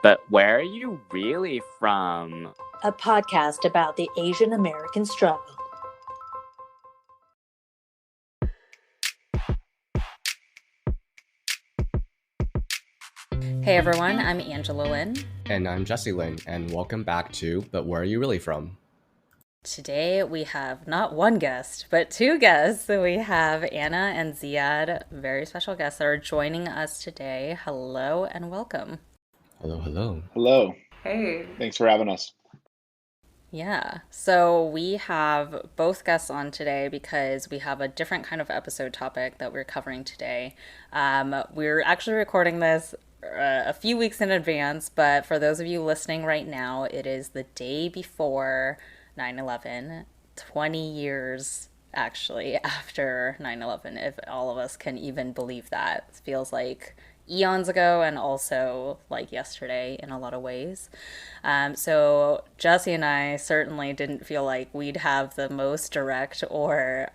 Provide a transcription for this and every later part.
But where are you really from? A podcast about the Asian American struggle. Hey everyone, I'm Angela Lynn. And I'm Jesse Lynn, and welcome back to But Where Are You Really From? Today we have not one guest, but two guests. We have Anna and Ziad, very special guests that are joining us today. Hello and welcome. Hello. Hello. Hey. Thanks for having us. Yeah, so we have both guests on today because we have a different kind of episode topic that we're covering today. We're actually recording this a few weeks in advance, but for those of you listening right now, it is the day before 9/11, 20 years actually after 9/11, if all of us can even believe that. It feels like eons ago and also like yesterday in a lot of ways. So Jesse and I certainly didn't feel like we'd have the most direct or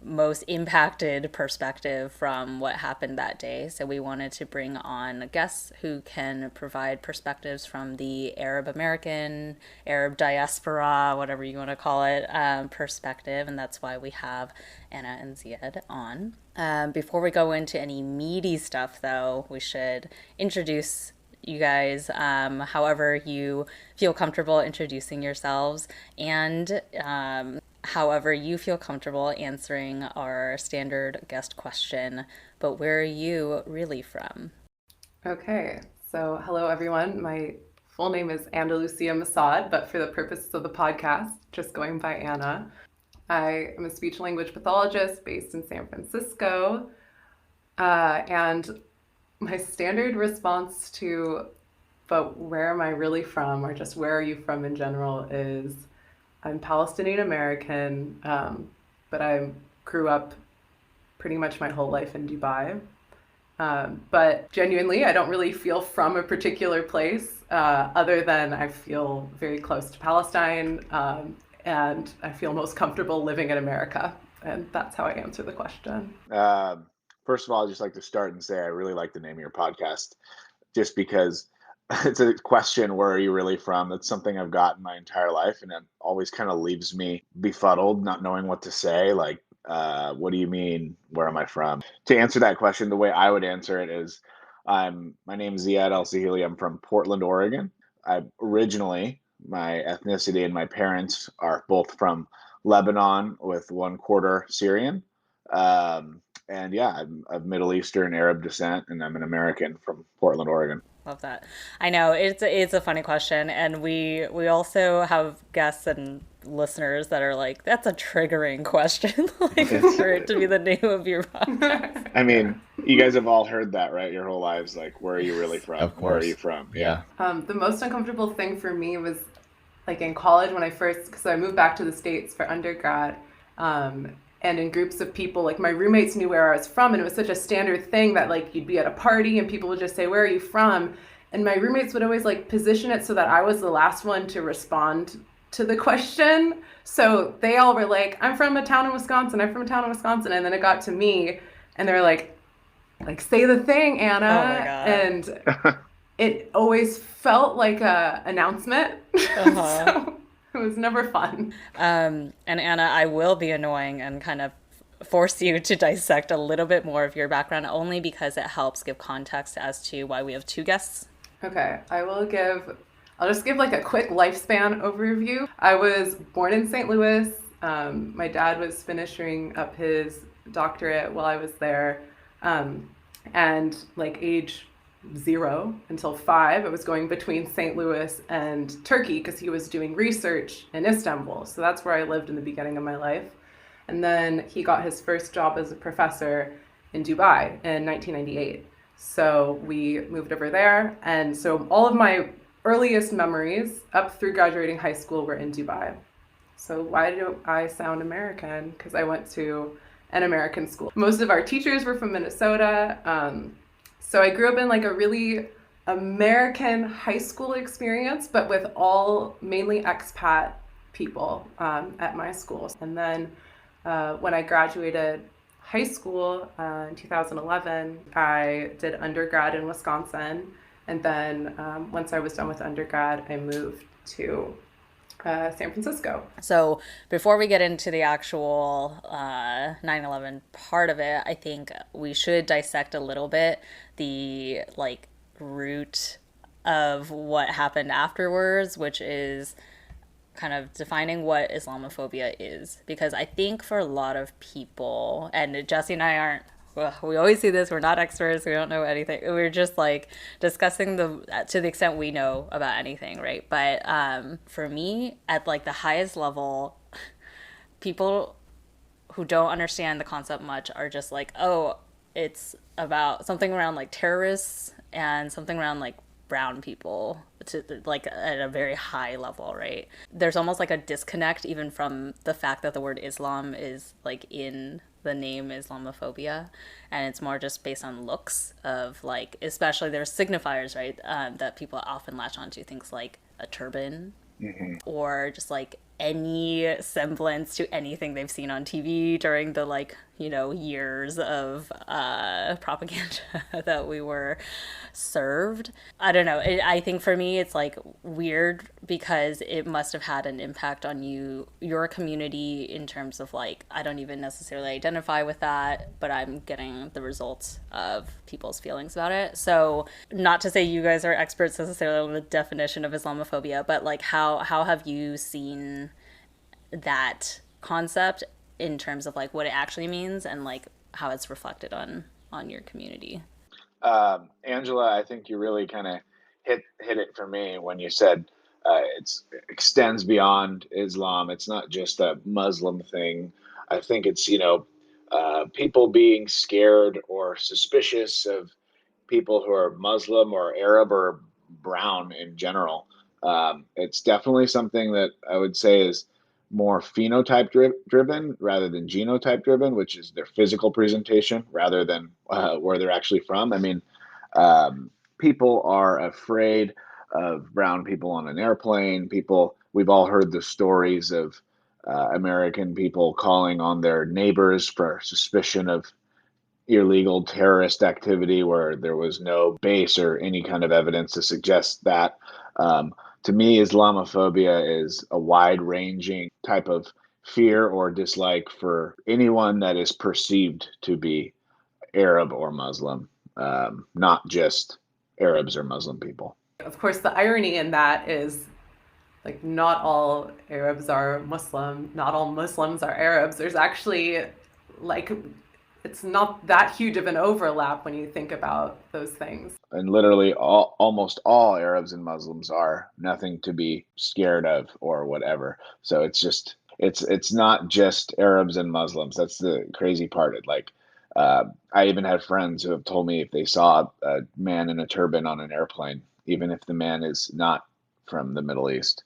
most impacted perspective from what happened that day. So we wanted to bring on guests who can provide perspectives from the Arab American, Arab diaspora, whatever you want to call it, perspective. And that's why we have Anna and Ziad on. Before we go into any meaty stuff, though, we should introduce you guys however you feel comfortable introducing yourselves, and however you feel comfortable answering our standard guest question, but where are you really from? Okay, so hello everyone. My full name is Andalucia Masad, but for the purposes of the podcast, just going by Anna. I am a speech language pathologist based in San Francisco, and my standard response to, but where am I really from, or just where are you from in general, is I'm Palestinian American, but I grew up pretty much my whole life in Dubai. But genuinely, I don't really feel from a particular place, other than I feel very close to Palestine, and I feel most comfortable living in America. And that's how I answer the question. First of all, I'd just like to start and say I really like the name of your podcast, just because it's a question, where are you really from? That's something I've gotten my entire life, and it always kind of leaves me befuddled, not knowing what to say. Like, what do you mean, where am I from? To answer that question, the way I would answer it is, my name is Ziad Elsahili. I'm from Portland, Oregon. My ethnicity and my parents are both from Lebanon with 1/4 Syrian. And yeah, I'm of Middle Eastern Arab descent, and I'm an American from Portland, Oregon. Love that. I know it's a funny question, and we also have guests and listeners that are like, that's a triggering question, like for it to be the name of your podcast. I mean, you guys have all heard that, right? Your whole lives, like, where are you really from? Of course. Where are you from? Yeah. The most uncomfortable thing for me was like in college when because I moved back to the States for undergrad, and in groups of people, like my roommates knew where I was from, and it was such a standard thing that like you'd be at a party and people would just say, where are you from? And my roommates would always like position it so that I was the last one to respond to the question. So they all were like, I'm from a town in Wisconsin, I'm from a town in Wisconsin. And then it got to me and they were like, say the thing, Anna. Oh my God. And it always felt like a announcement. So it was never fun. And Anna, I will be annoying and kind of force you to dissect a little bit more of your background, only because it helps give context as to why we have two guests. Okay, I'll just give like a quick lifespan overview. I was born in St. Louis. My dad was finishing up his doctorate while I was there. And like age 0 until 5, I was going between St. Louis and Turkey because he was doing research in Istanbul. So that's where I lived in the beginning of my life. And then he got his first job as a professor in Dubai in 1998. So we moved over there. And so all of my earliest memories up through graduating high school were in Dubai. So why do I sound American? Because I went to an American school. Most of our teachers were from Minnesota. So I grew up in like a really American high school experience, but with all mainly expat people at my school. And then when I graduated high school in 2011, I did undergrad in Wisconsin And then once I was done with undergrad, I moved to San Francisco. So before we get into the actual 9/11 part of it, I think we should dissect a little bit the like root of what happened afterwards, which is kind of defining what Islamophobia is. Because I think for a lot of people, and Jesse and I aren't, well, we always see this, we're not experts, we don't know anything. We're just like discussing to the extent we know about anything, right? But for me, at like the highest level, people who don't understand the concept much are just like, oh, it's about something around like terrorists and something around like brown people to like at a very high level, right? There's almost like a disconnect even from the fact that the word Islam is like in the name Islamophobia, and it's more just based on looks of like, especially there's signifiers, right, that people often latch onto, things like a turban or just like any semblance to anything they've seen on TV during the like, you know, years of propaganda that we were served. I don't know. I think for me, it's like weird because it must have had an impact on your community in terms of like, I don't even necessarily identify with that, but I'm getting the results of people's feelings about it. So not to say you guys are experts necessarily on the definition of Islamophobia, but like how have you seen that concept in terms of like what it actually means and like how it's reflected on your community? Angela, I think you really kind of hit it for me when you said it extends beyond Islam. It's not just a Muslim thing. I think it's, people being scared or suspicious of people who are Muslim or Arab or brown in general. It's definitely something that I would say is more phenotype driven rather than genotype driven, which is their physical presentation rather than where they're actually from. I mean, people are afraid of brown people on an airplane. We've all heard the stories of American people calling on their neighbors for suspicion of illegal terrorist activity where there was no base or any kind of evidence to suggest that. To me, Islamophobia is a wide ranging type of fear or dislike for anyone that is perceived to be Arab or Muslim, not just Arabs or Muslim people. Of course, the irony in that is like not all Arabs are Muslim, not all Muslims are Arabs. There's actually like it's not that huge of an overlap when you think about those things. And literally almost all Arabs and Muslims are nothing to be scared of or whatever. So it's not just Arabs and Muslims. That's the crazy part. I even had friends who have told me if they saw a man in a turban on an airplane, even if the man is not from the Middle East,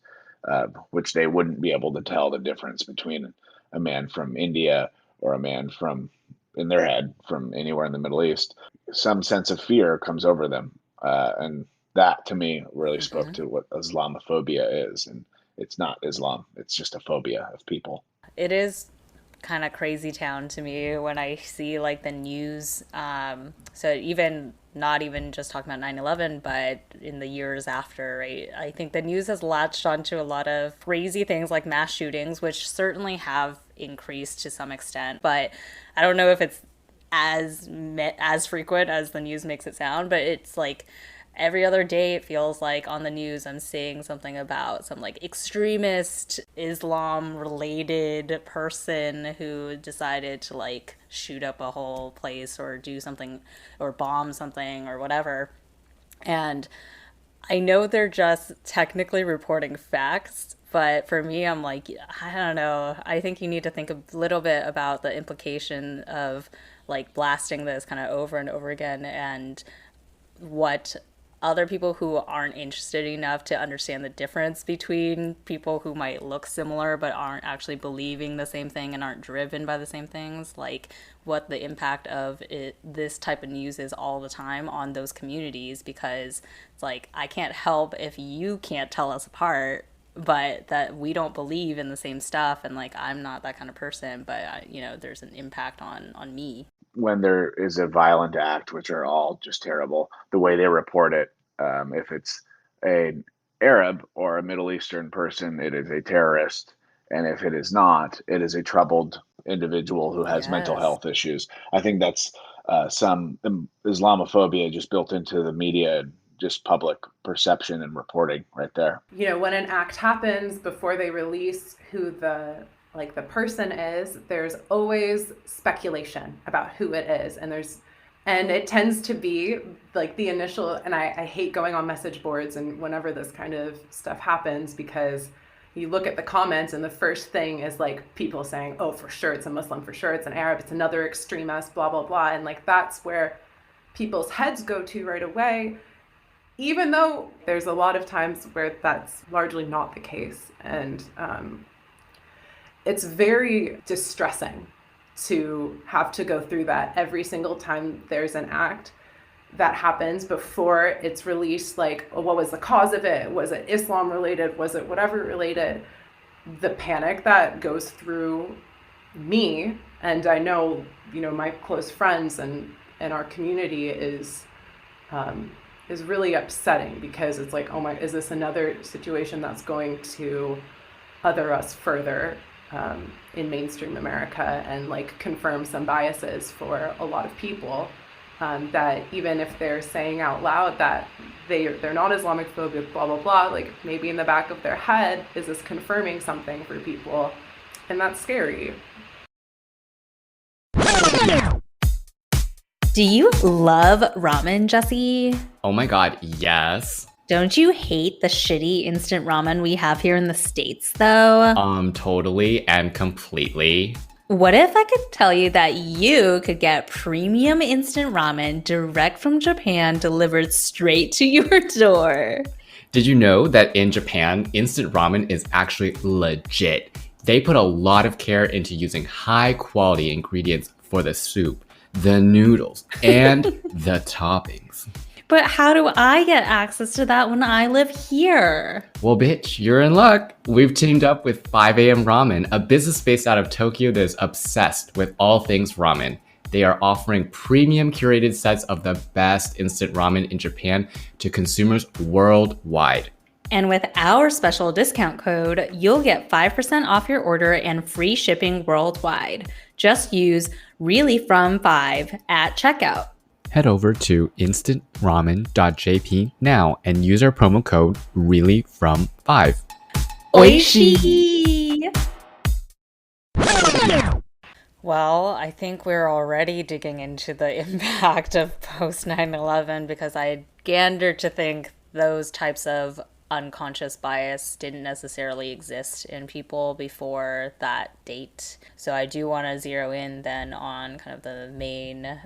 which they wouldn't be able to tell the difference between a man from India or a man from, in their head, from anywhere in the Middle East, some sense of fear comes over them. And that to me really spoke to what Islamophobia is. And it's not Islam, it's just a phobia of people. It is kind of crazy town to me when I see like the news. So even not even just talking about 9/11, but in the years after, right? I think the news has latched onto a lot of crazy things like mass shootings, which certainly have increased to some extent. But I don't know if it's as frequent as the news makes it sound, but it's like every other day it feels like on the news I'm seeing something about some like extremist Islam related person who decided to like shoot up a whole place or do something or bomb something or whatever. And I know they're just technically reporting facts, but for me, I'm like, I don't know. I think you need to think a little bit about the implication of like blasting this kind of over and over again and what other people who aren't interested enough to understand the difference between people who might look similar but aren't actually believing the same thing and aren't driven by the same things, like what the impact of this type of news is all the time on those communities, because it's like, I can't help if you can't tell us apart, but that we don't believe in the same stuff, and like I'm not that kind of person, but there's an impact on me. When there is a violent act, which are all just terrible, the way they report it If it's an Arab or a Middle Eastern person, it is a terrorist. And if it is not, it is a troubled individual who has mental Yes. health issues. I think that's some Islamophobia just built into the media, just public perception and reporting right there. When an act happens, before they release who the person is, there's always speculation about who it is. And it tends to be like the initial, and I hate going on message boards and whenever this kind of stuff happens, because you look at the comments and the first thing is like people saying, oh, for sure it's a Muslim, for sure it's an Arab, it's another extremist, blah, blah, blah. And like that's where people's heads go to right away, even though there's a lot of times where that's largely not the case. And it's very distressing to have to go through that every single time there's an act that happens before it's released. Like, oh, what was the cause of it? Was it Islam related? Was it whatever related? The panic that goes through me, and I know, my close friends and our community is really upsetting, because it's like, oh my, is this another situation that's going to other us further in mainstream America and like confirm some biases for a lot of people, that even if they're saying out loud that they're not Islamophobic, blah, blah, blah, like maybe in the back of their head, is this confirming something for people? And that's scary. Do you love ramen, Jesse? Oh my God, yes. Don't you hate the shitty instant ramen we have here in the States, though? Totally and completely. What if I could tell you that you could get premium instant ramen direct from Japan delivered straight to your door? Did you know that in Japan, instant ramen is actually legit? They put a lot of care into using high quality ingredients for the soup, the noodles, and the toppings. But how do I get access to that when I live here? Well, bitch, you're in luck. We've teamed up with 5 a.m. Ramen, a business based out of Tokyo that is obsessed with all things ramen. They are offering premium curated sets of the best instant ramen in Japan to consumers worldwide. And with our special discount code, you'll get 5% off your order and free shipping worldwide. Just use really from 5 at checkout. Head over to instantramen.jp now and use our promo code REALLYFROM5. Oishi! Well, I think we're already digging into the impact of post 9/11, because I gander to think those types of unconscious bias didn't necessarily exist in people before that date. So I do want to zero in then on kind of the main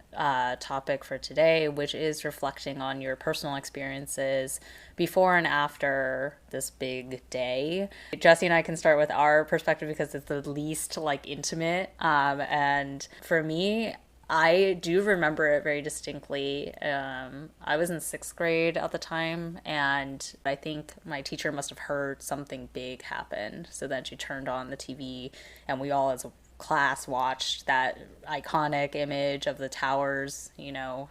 topic for today, which is reflecting on your personal experiences before and after this big day. Jesse and I can start with our perspective because it's the least like intimate. And for me, I do remember it very distinctly. I was in 6th grade at the time, and I think my teacher must have heard something big happened. So then she turned on the TV, and we all as a class watched that iconic image of the towers,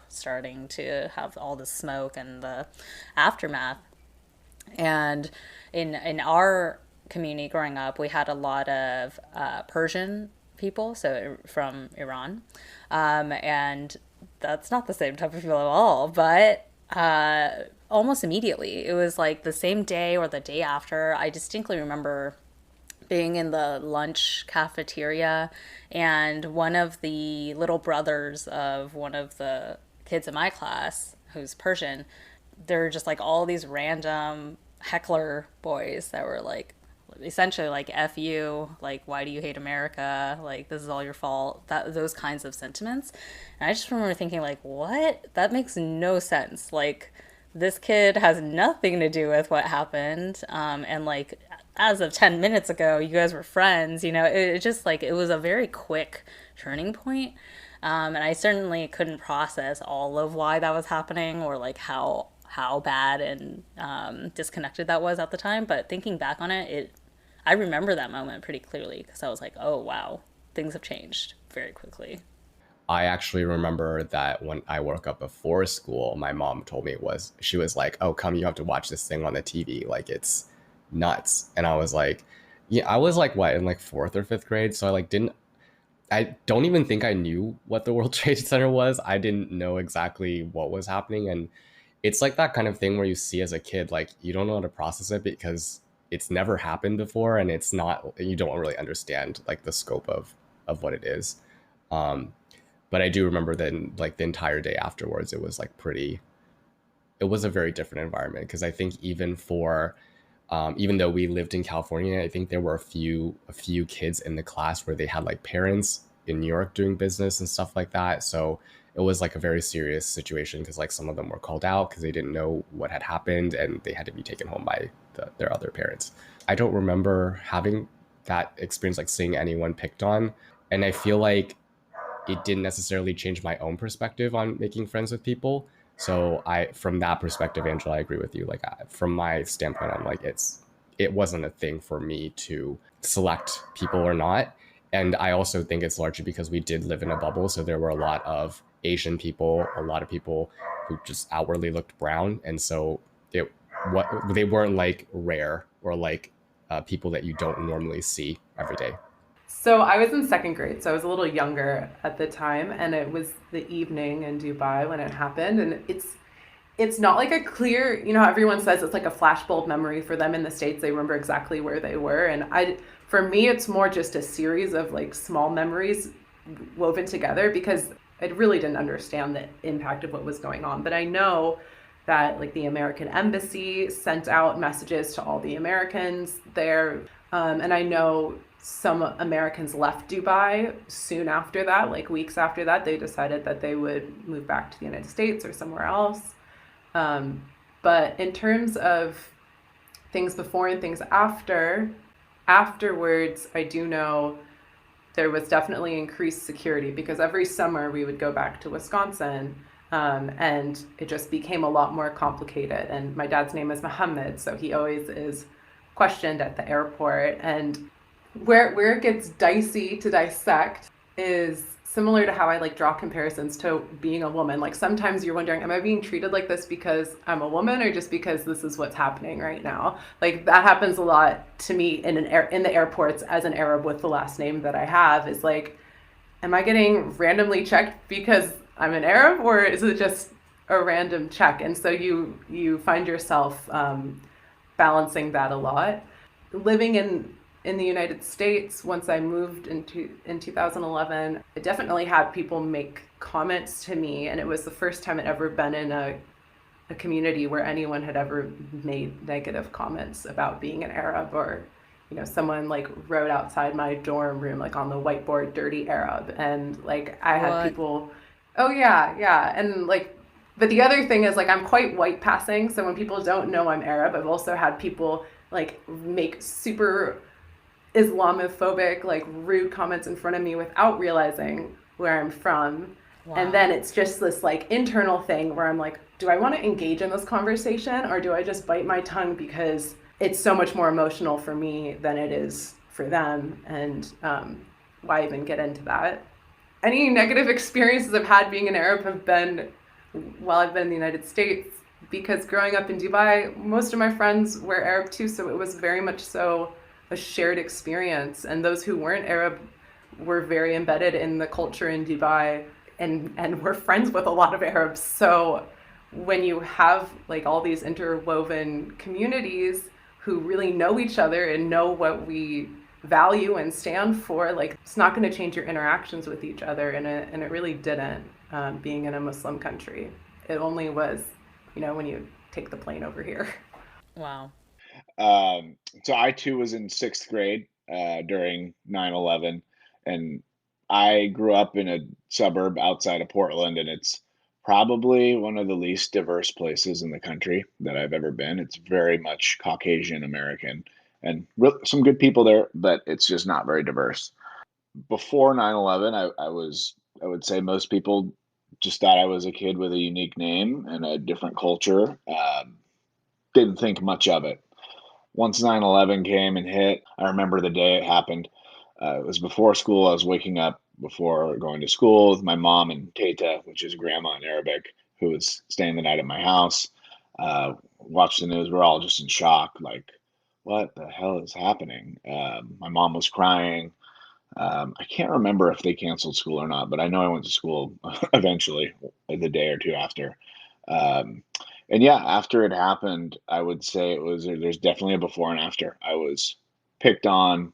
starting to have all the smoke and the aftermath. And in our community growing up, we had a lot of Persian people, so from Iran, and that's not the same type of people at all, but almost immediately, it was like the same day or the day after, I distinctly remember being in the lunch cafeteria, and one of the little brothers of one of the kids in my class, who's Persian, there were just like all these random heckler boys that were like, essentially like F you, like why do you hate America, like this is all your fault, those kinds of sentiments. And I just remember thinking like, what? That makes no sense. Like this kid has nothing to do with what happened, and like as of 10 minutes ago you guys were friends. It just like, it was a very quick turning point, and I certainly couldn't process all of why that was happening or like how bad and disconnected that was at the time. But thinking back on it, I remember that moment pretty clearly, because I was like, oh, wow, things have changed very quickly. I actually remember that when I woke up before school, my mom told me she was like, "Oh, come, you have to watch this thing on the TV. Like, it's nuts." And I was like, yeah, I was like, what, in like fourth or fifth grade? So I don't even think I knew what the World Trade Center was. I didn't know exactly what was happening. And it's like that kind of thing where you see as a kid, like, you don't know how to process it because it's never happened before, and you don't really understand like the scope of what it is. Um, but I do remember then, like, the entire day afterwards, it was a very different environment, because I think even though we lived in California, I think there were a few kids in the class where they had like parents in New York doing business and stuff like that. So it was like a very serious situation, because like some of them were called out because they didn't know what had happened and they had to be taken home by their other parents. I don't remember having that experience, like seeing anyone picked on. And I feel like it didn't necessarily change my own perspective on making friends with people. So from that perspective, Angela, I agree with you. Like, from my standpoint, I'm like, it wasn't a thing for me to select people or not. And I also think it's largely because we did live in a bubble. So there were a lot of Asian people, a lot of people who just outwardly looked brown. And so they weren't like rare or like people that you don't normally see every day. So I was in second grade, so I was a little younger at the time, and it was the evening in Dubai when it happened. And it's not like a clear, how everyone says it's like a flashbulb memory for them in the States. They remember exactly where they were. And for me, it's more just a series of like small memories woven together, because I really didn't understand the impact of what was going on. But I know that like the American embassy sent out messages to all the Americans there. And I know some Americans left Dubai soon after that, like weeks after that. They decided that they would move back to the United States or somewhere else. But in terms of things before and things afterwards, I do know there was definitely increased security, because every summer we would go back to Wisconsin, and it just became a lot more complicated. And my dad's name is Mohammed, so he always is questioned at the airport. And where it gets dicey to dissect is similar to how I like draw comparisons to being a woman. Like sometimes you're wondering, am I being treated like this because I'm a woman, or just because this is what's happening right now? Like that happens a lot to me in the airports as an Arab with the last name that I have, is like, am I getting randomly checked because I'm an Arab, or is it just a random check? And so you find yourself balancing that a lot. Living in the United States, once I moved in 2011, I definitely had people make comments to me, and it was the first time I'd ever been in a community where anyone had ever made negative comments about being an Arab, or someone like wrote outside my dorm room, like on the whiteboard, "dirty Arab," and like I had people, oh yeah, and like, but the other thing is like I'm quite white passing, so when people don't know I'm Arab, I've also had people like make super Islamophobic, like rude comments in front of me without realizing where I'm from. Wow. And then it's just this like internal thing where I'm like, do I want to engage in this conversation, or do I just bite my tongue because it's so much more emotional for me than it is for them? And why even get into that? Any negative experiences I've had being an Arab have been while I've been in the United States, because growing up in Dubai, most of my friends were Arab too, so it was very much so a shared experience. And those who weren't Arab were very embedded in the culture in Dubai, and were friends with a lot of Arabs. So when you have like all these interwoven communities who really know each other and know what we value and stand for, like it's not going to change your interactions with each other. And it really didn't, being in a Muslim country. It only was, when you take the plane over here. Wow. So I too was in sixth grade during 9/11, and I grew up in a suburb outside of Portland, and it's probably one of the least diverse places in the country that I've ever been. It's very much Caucasian American, and some good people there, but it's just not very diverse. Before 9/11, I would say most people just thought I was a kid with a unique name and a different culture. Didn't think much of it. Once 9/11 came and hit, I remember the day it happened. It was before school. I was waking up before going to school with my mom and Teta, which is grandma in Arabic, who was staying the night at my house. Watched the news. We're all just in shock, like, what the hell is happening? My mom was crying. I can't remember if they canceled school or not, but I know I went to school eventually, the day or two after. Um, and yeah, after it happened, I would say there's definitely a before and after. I was picked on,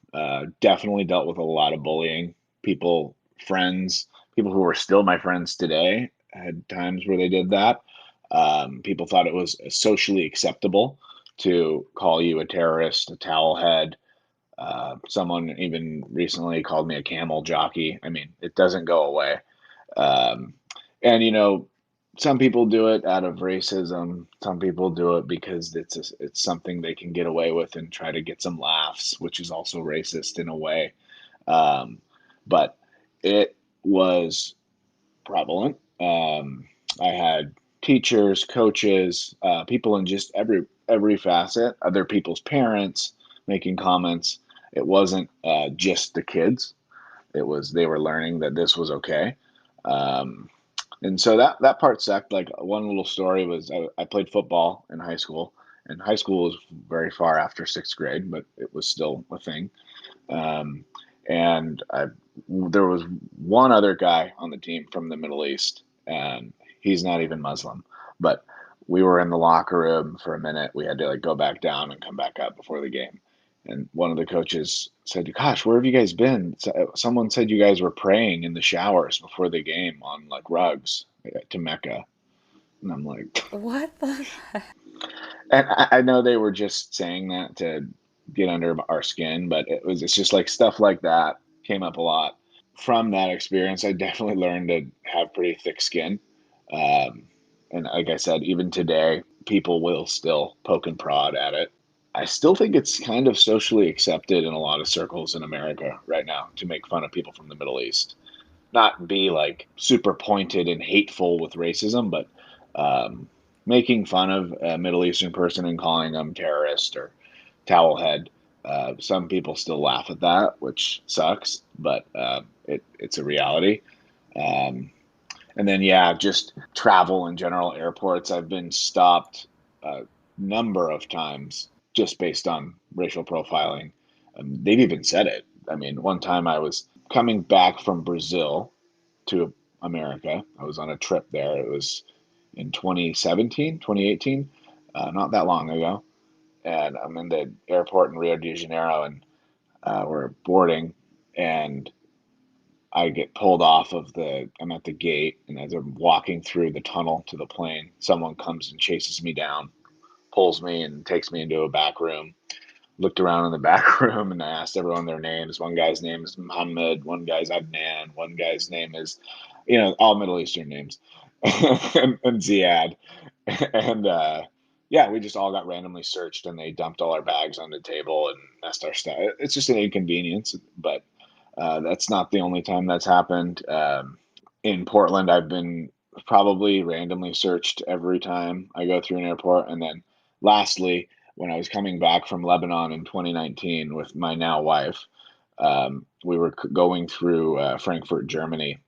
definitely dealt with a lot of bullying. People, friends, people who are still my friends today had times where they did that. People thought it was socially acceptable to call you a terrorist, a towel head. Someone even recently called me a camel jockey. I mean, it doesn't go away. Um, and some people do it out of racism. Some people do it because it's something they can get away with and try to get some laughs, which is also racist in a way. Um, but it was prevalent. I had teachers, coaches, people in just every facet, other people's parents making comments. It wasn't just the kids. It was they were learning that this was okay. Um, and so that part sucked. Like one little story was I played football in high school, and high school was very far after sixth grade, but it was still a thing. Um, and there was one other guy on the team from the Middle East, and he's not even Muslim. But we were in the locker room for a minute. We had to like go back down and come back up before the game. And one of the coaches said, "Gosh, where have you guys been? Someone said you guys were praying in the showers before the game on like rugs to Mecca." And I'm like, What the and I know they were just saying that to get under our skin, but it's just like stuff like that came up a lot. From that experience, I definitely learned to have pretty thick skin. Um, and like I said, even today, people will still poke and prod at it. I still think it's kind of socially accepted in a lot of circles in America right now to make fun of people from the Middle East. Not be like super pointed and hateful with racism, but um, making fun of a Middle Eastern person and calling them terrorist or towelhead. Some people still laugh at that, which sucks, but it's a reality. Um, and then, yeah, just travel in general, airports. I've been stopped a number of times just based on racial profiling. They've even said it. I mean, one time I was coming back from Brazil to America. I was on a trip there. It was in 2017, 2018, not that long ago. And I'm in the airport in Rio de Janeiro, and we're boarding, and I get pulled off of I'm at the gate, and as I'm walking through the tunnel to the plane, someone comes and chases me down, pulls me, and takes me into a back room. Looked around in the back room, and I asked everyone their names. One guy's name is Muhammad, one guy's Adnan, one guy's name is, all Middle Eastern names, and Ziad. And yeah, we just all got randomly searched, and they dumped all our bags on the table and messed our stuff. It's just an inconvenience, but that's not the only time that's happened. In Portland, I've been probably randomly searched every time I go through an airport. And then lastly, when I was coming back from Lebanon in 2019 with my now wife, we were going through Frankfurt, Germany.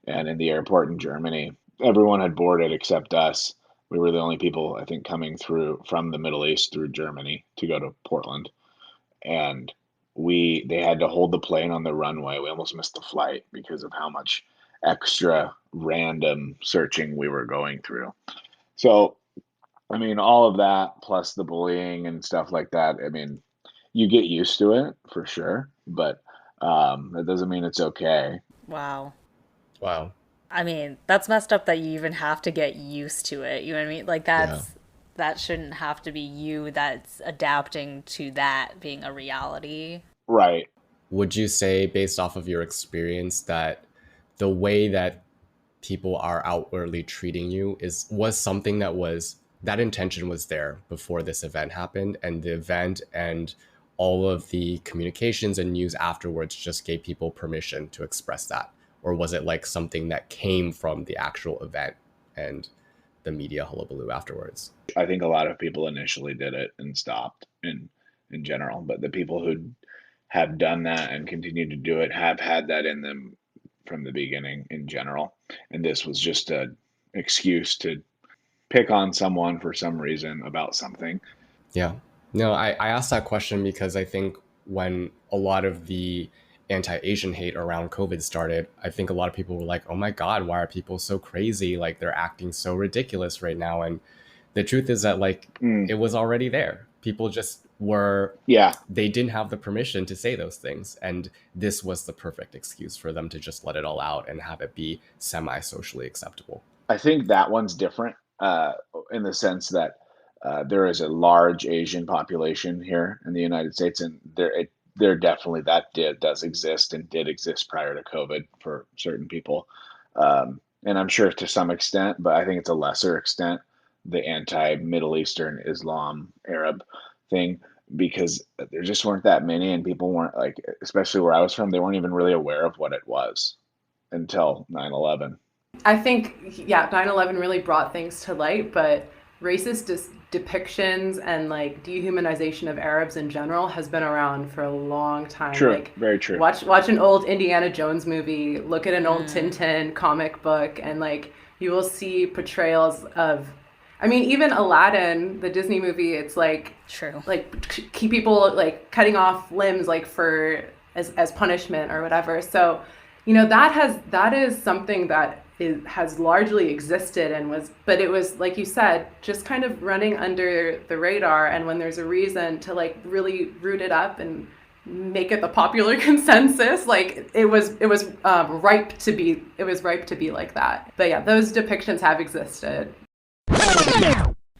And in the airport in Germany, everyone had boarded except us. We were the only people, I think, coming through from the Middle East through Germany to go to Portland. And they had to hold the plane on the runway. We almost missed the flight because of how much extra random searching we were going through. So, I mean, all of that plus the bullying and stuff like that. I mean, you get used to it for sure, but that doesn't mean it's okay. Wow. Wow. I mean, that's messed up that you even have to get used to it. You know what I mean? Like Yeah. that shouldn't have to be you that's adapting to that being a reality. Right. Would you say, based off of your experience, that the way that people are outwardly treating you was something that intention was there before this event happened, and the event and all of the communications and news afterwards just gave people permission to express that? Or was it like something that came from the actual event and the media hullabaloo afterwards? I think a lot of people initially did it and stopped in general, but the people who have done that and continue to do it have had that in them from the beginning in general. And this was just an excuse to pick on someone for some reason about something. Yeah. No, I asked that question because I think when a lot of the anti-Asian hate around COVID started, I think a lot of people were like, oh my God, why are people so crazy? Like they're acting so ridiculous right now. And the truth is that like it was already there. People just were, they didn't have the permission to say those things. And this was the perfect excuse for them to just let it all out and have it be semi-socially acceptable. I think that one's different in the sense that there is a large Asian population here in the United States, and there definitely does exist and did exist prior to COVID for certain people, and I'm sure to some extent, but I think it's a lesser extent, the anti-Middle Eastern Islam Arab thing, because there just weren't that many, and people weren't like, especially where I was from, they weren't even really aware of what it was until 9/11. I think, 9/11 really brought things to light, but racist depictions and like dehumanization of Arabs in general has been around for a long time. True, like, very true. Watch an old Indiana Jones movie, look at an old Tintin comic book, and like you will see portrayals of, I mean, even Aladdin, the Disney movie, it's like, true, like keep people like cutting off limbs like for as punishment or whatever. So, you know, that is something that has largely existed but it was, like you said, just kind of running under the radar. And when there's a reason to like really root it up and make it the popular consensus, like it was ripe to be like that. But yeah, those depictions have existed.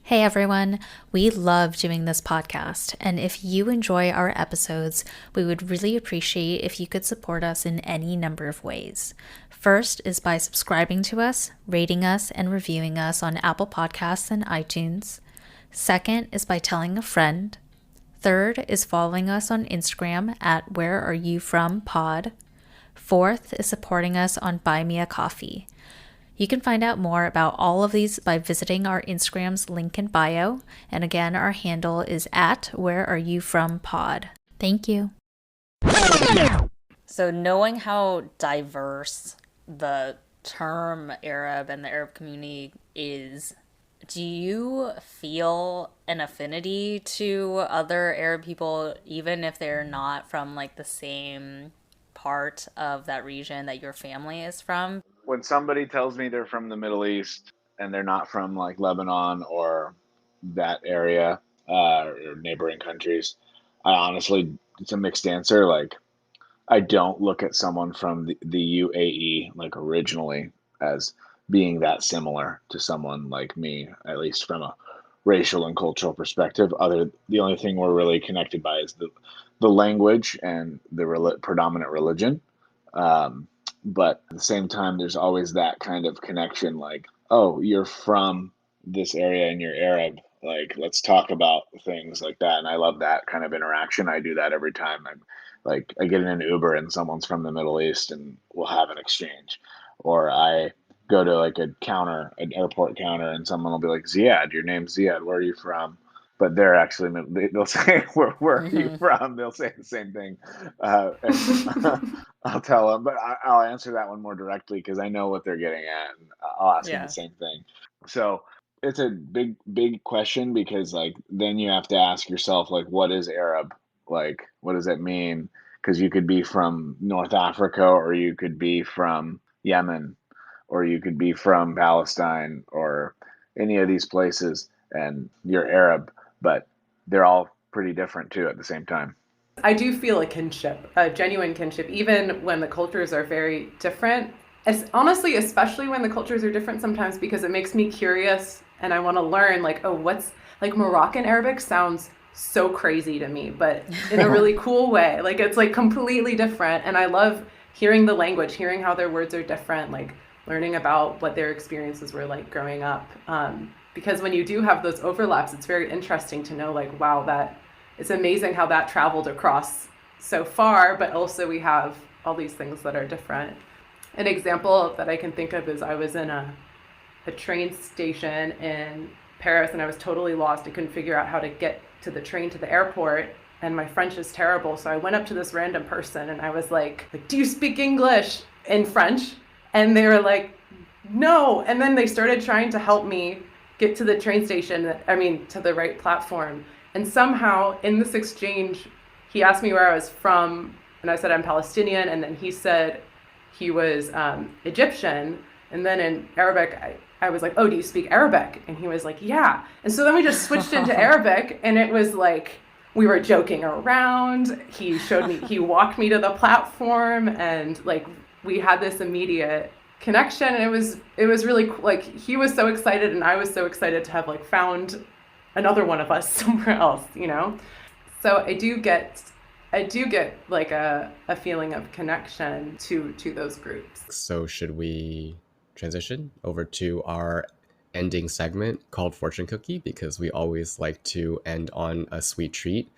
Hey everyone, we love doing this podcast, and if you enjoy our episodes, we would really appreciate if you could support us in any number of ways. First is by subscribing to us, rating us, and reviewing us on Apple Podcasts and iTunes. Second is by telling a friend. Third is following us on Instagram at whereareyoufrompod. Fourth is supporting us on Buy Me a Coffee. You can find out more about all of these by visiting our Instagram's link in bio. And again, our handle is at whereareyoufrompod. Thank you. So knowing how diverse the term Arab and the Arab community is, do you feel an affinity to other Arab people, even if they're not from like the same part of that region that your family is from? When somebody tells me they're from the Middle East and they're not from like Lebanon or that area or neighboring countries, I honestly, it's a mixed answer. Like, I don't look at someone from the UAE like originally as being that similar to someone like me, at least from a racial and cultural perspective. The only thing we're really connected by is the language and the predominant religion. But at the same time, there's always that kind of connection, like, oh, you're from this area and you're Arab. Like, let's talk about things like that. And I love that kind of interaction. I do that every time I get in an Uber and someone's from the Middle East and we'll have an exchange. Or I go to like an airport counter, and someone will be like, Ziad, your name's Ziad. Where are you from? But they're actually, they'll say, where are you from? They'll say the same thing. I'll tell them, but I'll answer that one more directly because I know what they're getting at. And I'll ask them the same thing. So it's a big, big question, because like, then you have to ask yourself, like, what is Arab? Like, what does that mean? Because you could be from North Africa, or you could be from Yemen, or you could be from Palestine, or any of these places, and you're Arab. But they're all pretty different too at the same time. I do feel a kinship, a genuine kinship, even when the cultures are very different. Honestly, especially when the cultures are different sometimes, because it makes me curious and I want to learn, like, oh, what's like Moroccan Arabic sounds so crazy to me, but in a really cool way. Like, it's like completely different. And I love hearing the language, hearing how their words are different, like learning about what their experiences were like growing up. Because when you do have those overlaps, it's very interesting to know, like, wow, it's amazing how that traveled across so far, but also we have all these things that are different. An example that I can think of is I was in a train station in Paris, and I was totally lost. I couldn't figure out how to get to the train to the airport, and my French is terrible. So I went up to this random person and I was like, do you speak English? in French. And they were like, no. And then they started trying to help me get to the train station, to the right platform. And somehow in this exchange, he asked me where I was from, and I said I'm Palestinian, and then he said he was Egyptian. And then in Arabic, I was like, oh, do you speak Arabic? And he was like, yeah. And so then we just switched into Arabic, and it was like, we were joking around. He walked me to the platform, and like, we had this immediate connection. And it was really like, he was so excited and I was so excited to have like found another one of us somewhere else, you know? So I do get like a feeling of connection to those groups. So should we transition over to our ending segment called Fortune Cookie, because we always like to end on a sweet treat?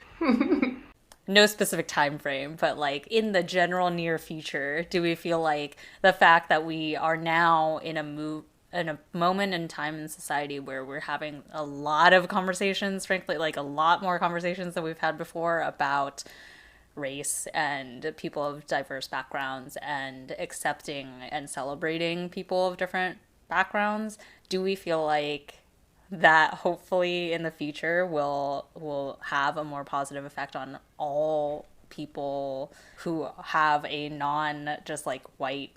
No specific time frame, but like in the general near future, do we feel like the fact that we are now in a moment in time in society where we're having a lot of conversations, frankly, like a lot more conversations than we've had before about race and people of diverse backgrounds and accepting and celebrating people of different backgrounds, do we feel like that hopefully in the future will have a more positive effect on all people who have a non just like white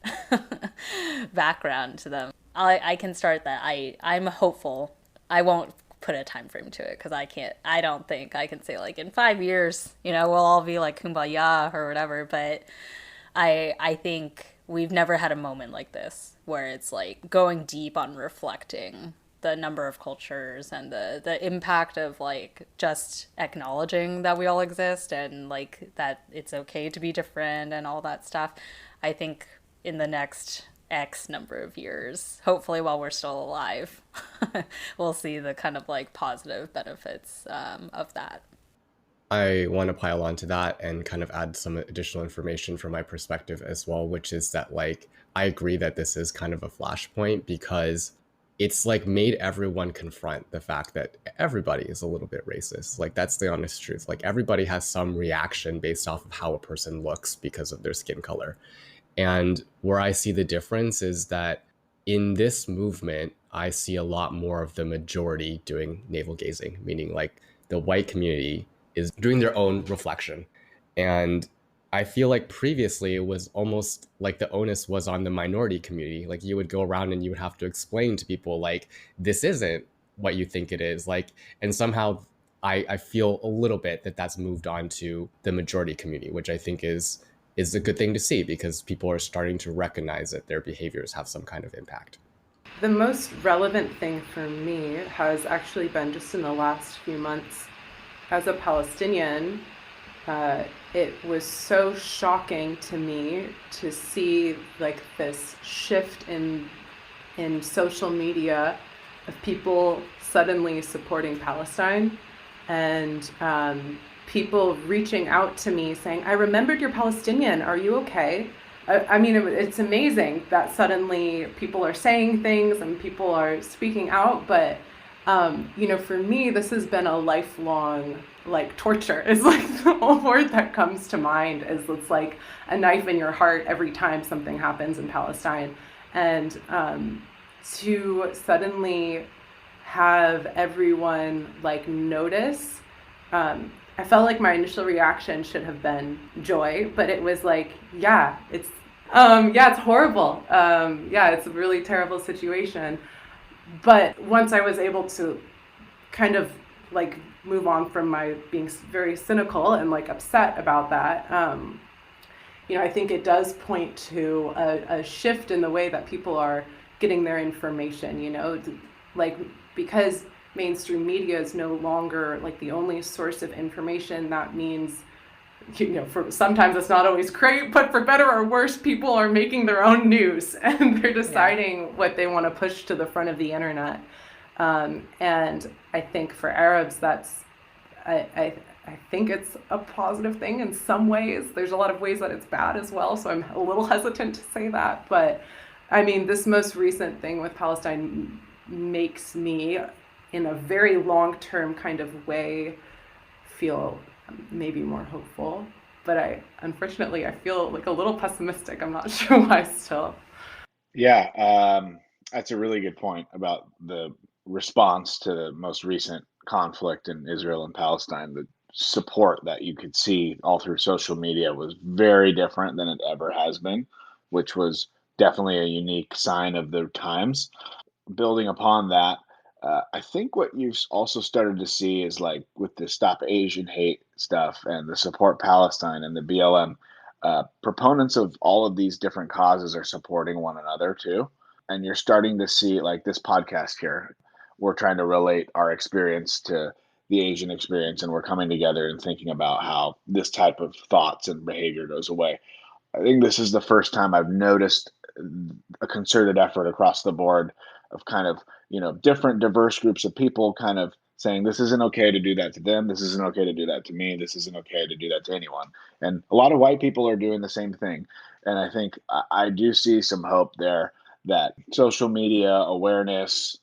background to them? I can start that. I'm hopeful. I won't put a time frame to it because I don't think I can say like in 5 years, we'll all be like kumbaya or whatever. But I think we've never had a moment like this where it's like going deep on reflecting the number of cultures and the impact of like just acknowledging that we all exist and like that it's okay to be different and all that stuff. I think in the next X number of years, hopefully while we're still alive, we'll see the kind of like positive benefits of that. I want to pile on to that and kind of add some additional information from my perspective as well, which is that like I agree that this is kind of a flashpoint because it's like made everyone confront the fact that everybody is a little bit racist. Like that's the honest truth. Like everybody has some reaction based off of how a person looks because of their skin color. And where I see the difference is that in this movement, I see a lot more of the majority doing navel gazing, meaning like the white community is doing their own reflection. And I feel like previously it was almost like the onus was on the minority community. Like you would go around and you would have to explain to people like, this isn't what you think it is. Like, and somehow I feel a little bit that that's moved on to the majority community, which I think is a good thing to see because people are starting to recognize that their behaviors have some kind of impact. The most relevant thing for me has actually been just in the last few months. As a Palestinian, it was so shocking to me to see like this shift in social media of people suddenly supporting Palestine and people reaching out to me saying, I remembered you're Palestinian, are you okay? It's amazing that suddenly people are saying things and people are speaking out, but for me, this has been a lifelong like torture is like the whole word that comes to mind is it's like a knife in your heart every time something happens in Palestine. And to suddenly have everyone like notice, I felt like my initial reaction should have been joy, but it was like, it's horrible. It's a really terrible situation. But once I was able to kind of like move on from my being very cynical and like upset about that, I think it does point to a shift in the way that people are getting their information, like because mainstream media is no longer like the only source of information. That means, for sometimes it's not always great, but for better or worse, people are making their own news and they're deciding what they want to push to the front of the internet. And I think for Arabs, I think it's a positive thing in some ways. There's a lot of ways that it's bad as well, so I'm a little hesitant to say that. But this most recent thing with Palestine makes me, in a very long-term kind of way, feel maybe more hopeful. But unfortunately, I feel like a little pessimistic. I'm not sure why still. Yeah, that's a really good point about the response to the most recent conflict in Israel and Palestine. The support that you could see all through social media was very different than it ever has been, which was definitely a unique sign of the times. Building upon that, I think what you've also started to see is like with the Stop Asian Hate stuff and the Support Palestine and the BLM, proponents of all of these different causes are supporting one another too. And you're starting to see, like this podcast here, we're trying to relate our experience to the Asian experience, and we're coming together and thinking about how this type of thoughts and behavior goes away. I think this is the first time I've noticed a concerted effort across the board of kind of, different diverse groups of people kind of saying this isn't okay to do that to them. This isn't okay to do that to me. This isn't okay to do that to anyone. And a lot of white people are doing the same thing. And I think I do see some hope there that social media awareness,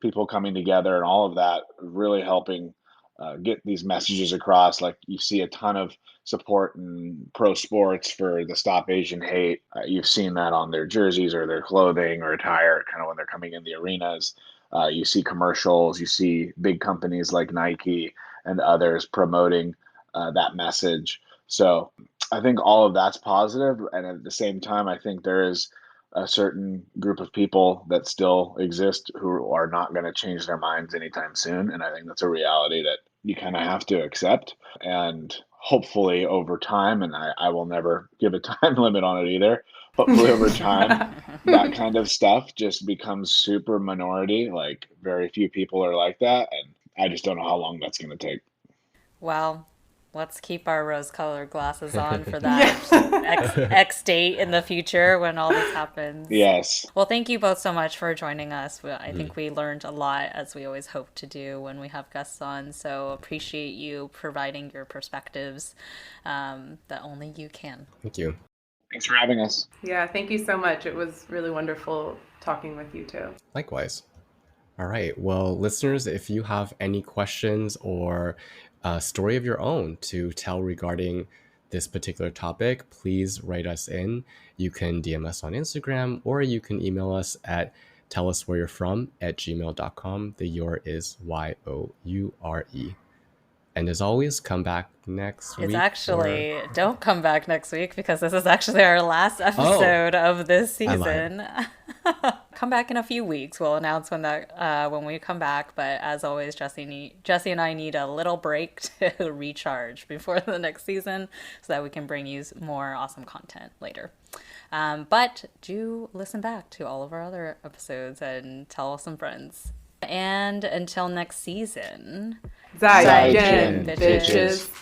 people coming together and all of that really helping get these messages across. Like you see a ton of support in pro sports for the Stop Asian Hate. You've seen that on their jerseys or their clothing or attire, kind of when they're coming in the arenas. You see commercials, you see big companies like Nike and others promoting that message. So I think all of that's positive. And at the same time, I think there is a certain group of people that still exist who are not going to change their minds anytime soon. And I think that's a reality that you kind of have to accept. And hopefully over time, and I will never give a time limit on it either, hopefully over time, that kind of stuff just becomes super minority. Like very few people are like that. And I just don't know how long that's going to take. Well, let's keep our rose-colored glasses on for that X date in the future when all this happens. Yes. Well, thank you both so much for joining us. I think we learned a lot, as we always hope to do when we have guests on. So appreciate you providing your perspectives that only you can. Thank you. Thanks for having us. Yeah, thank you so much. It was really wonderful talking with you too. Likewise. All right. Well, listeners, if you have any questions or a story of your own to tell regarding this particular topic, please write us in. You can DM us on Instagram, or you can email us at telluswhereyou'refrom@gmail.com. The your is YOURE. And as always, come back next week. It's actually, don't come back next week, because this is actually our last episode of this season. Come back in a few weeks. We'll announce when we come back. But as always, Jesse and I need a little break to recharge before the next season so that we can bring you more awesome content later. But do listen back to all of our other episodes and tell some friends. And until next season, Ziad, bitches.